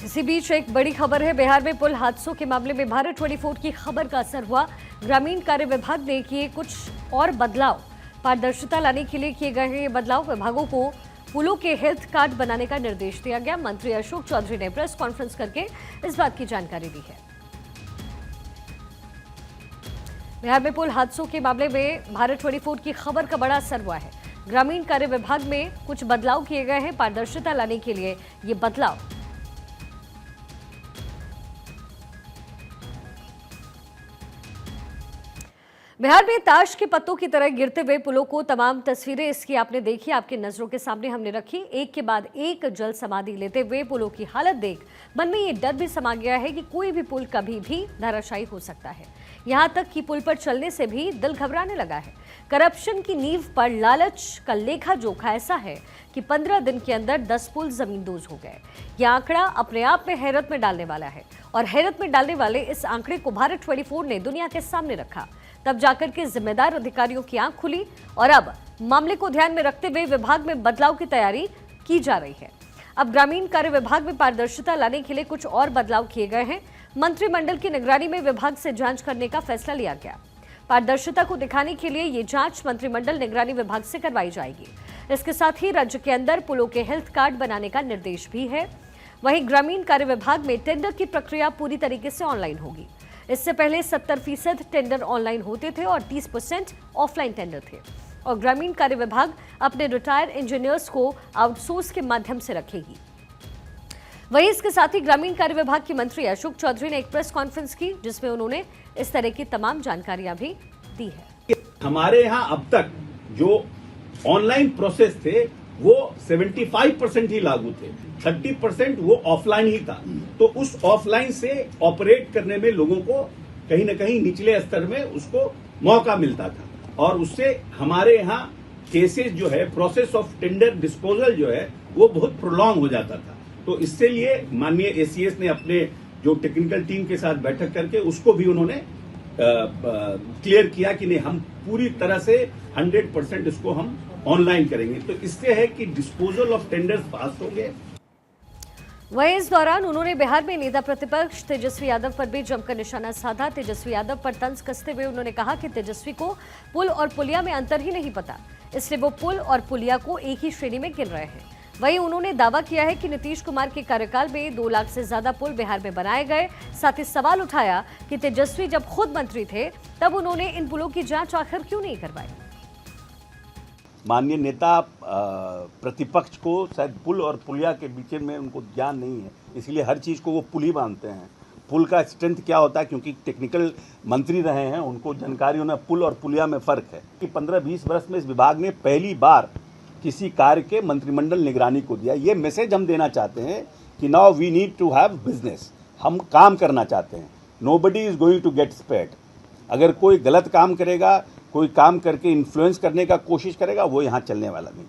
इसी बीच एक बड़ी खबर है। बिहार में पुल हादसों के मामले में भारत 24 की खबर का असर हुआ। ग्रामीण कार्य विभाग ने किए कुछ और बदलाव। पारदर्शिता लाने के लिए किए गए हैं ये बदलाव। विभागों को पुलों के हेल्थ कार्ड बनाने का निर्देश दिया गया। मंत्री अशोक चौधरी ने प्रेस कॉन्फ्रेंस करके इस बात की जानकारी दी है। बिहार में पुल हादसों के मामले में भारत 24 की खबर का बड़ा असर हुआ है। ग्रामीण कार्य विभाग में कुछ बदलाव किए गए हैं। पारदर्शिता लाने के लिए ये बदलाव। बिहार में ताश के पत्तों की तरह गिरते हुए पुलों को तमाम तस्वीरें इसकी आपने देखी, आपकी नजरों के सामने हमने रखी। एक के बाद एक जल समाधि लेते हुए पुलों की हालत देख मन में ये डर भी समा गया है कि कोई भी पुल कभी भी धराशायी हो सकता है। यहां तक कि पुल पर चलने से भी दिल घबराने लगा है। करप्शन की नींव पर लालच का लेखा जोखा ऐसा है कि 15 दिन के अंदर 10 पुल जमींदोज हो गए। यह आंकड़ा अपने आप में हैरत में डालने वाला है और हैरत में डालने वाले इस आंकड़े को भारत 24 ने दुनिया के सामने रखा। तब जाकर के जिम्मेदार अधिकारियों की आंख खुली और अब मामले को ध्यान में रखते हुए विभाग में बदलाव की तैयारी की जा रही है। अब ग्रामीण कार्य विभाग में पारदर्शिता लाने के लिए कुछ और बदलाव किए गए हैं। मंत्रिमंडल की निगरानी में विभाग से जांच करने का फैसला लिया गया। पारदर्शिता को दिखाने के लिए ये जांच मंत्रिमंडल निगरानी विभाग से करवाई जाएगी। इसके साथ ही राज्य के अंदर पुलों के हेल्थ कार्ड बनाने का निर्देश भी है। वहीं ग्रामीण कार्य विभाग में टेंडर की प्रक्रिया पूरी तरीके से ऑनलाइन होगी। इससे पहले 70% टेंडर ऑनलाइन होते थे और 30% ऑफलाइन टेंडर थे। और ग्रामीण कार्य विभाग अपने रिटायर्ड इंजीनियर्स को आउटसोर्स के माध्यम से रखेगी। वहीं इसके साथ ही ग्रामीण कार्य विभाग के मंत्री अशोक चौधरी ने एक प्रेस कॉन्फ्रेंस की, जिसमें उन्होंने इस तरह की तमाम जानकारियां भी दी है। हमारे यहाँ अब तक जो ऑनलाइन प्रोसेस थे वो 75% ही लागू थे, 30% वो ऑफलाइन ही था। तो उस ऑफलाइन से ऑपरेट करने में लोगों को कहीं ना कहीं निचले स्तर में उसको मौका मिलता था और उससे हमारे यहाँ केसेस जो है, प्रोसेस ऑफ टेंडर डिस्पोजल जो है वो बहुत प्रोलॉन्ग हो जाता था। तो इससे लिए माननीय एसीएस ने अपने जो टेक्निकल टीम के साथ बैठक करके उसको भी उन्होंने क्लियर किया कि नहीं, हम पूरी तरह से 100% इसको हम ऑनलाइन करेंगे। तो इससे है कि डिस्पोजल ऑफ टेंडर्स पास हो गए। वहीं इस दौरान उन्होंने बिहार में नेता प्रतिपक्ष तेजस्वी यादव पर भी जमकर निशाना साधा। तेजस्वी यादव पर तंज कसते हुए उन्होंने कहा कि तेजस्वी को पुल और पुलिया में अंतर ही नहीं पता, इसलिए वो पुल और पुलिया को एक ही श्रेणी में गिन रहे हैं। वहीं उन्होंने दावा किया है कि नीतीश कुमार के कार्यकाल में 2 लाख से ज्यादा पुल बिहार में बनाए गए। साथ ही सवाल उठाया कि तेजस्वी जब खुद मंत्री थे तब उन्होंने इन पुलों की जांच आखिर क्यों नहीं करवाई। माननीय नेता प्रतिपक्ष को शायद पुल और पुलिया के बीच में उनको ज्ञान नहीं है, इसलिए हर चीज़ को वो पुल ही मानते हैं। पुल का स्ट्रेंथ क्या होता है, क्योंकि टेक्निकल मंत्री रहे हैं, उनको जानकारी होना पुल और पुलिया में फ़र्क है कि 15-20 वर्ष में इस विभाग ने पहली बार किसी कार्य के मंत्रिमंडल निगरानी को दिया। ये मैसेज हम देना चाहते हैं कि now we need to have business. हम काम करना चाहते हैं। Nobody is going to get spared. अगर कोई गलत काम करेगा, कोई काम करके इन्फ्लुएंस करने का कोशिश करेगा, वो यहाँ चलने वाला नहीं।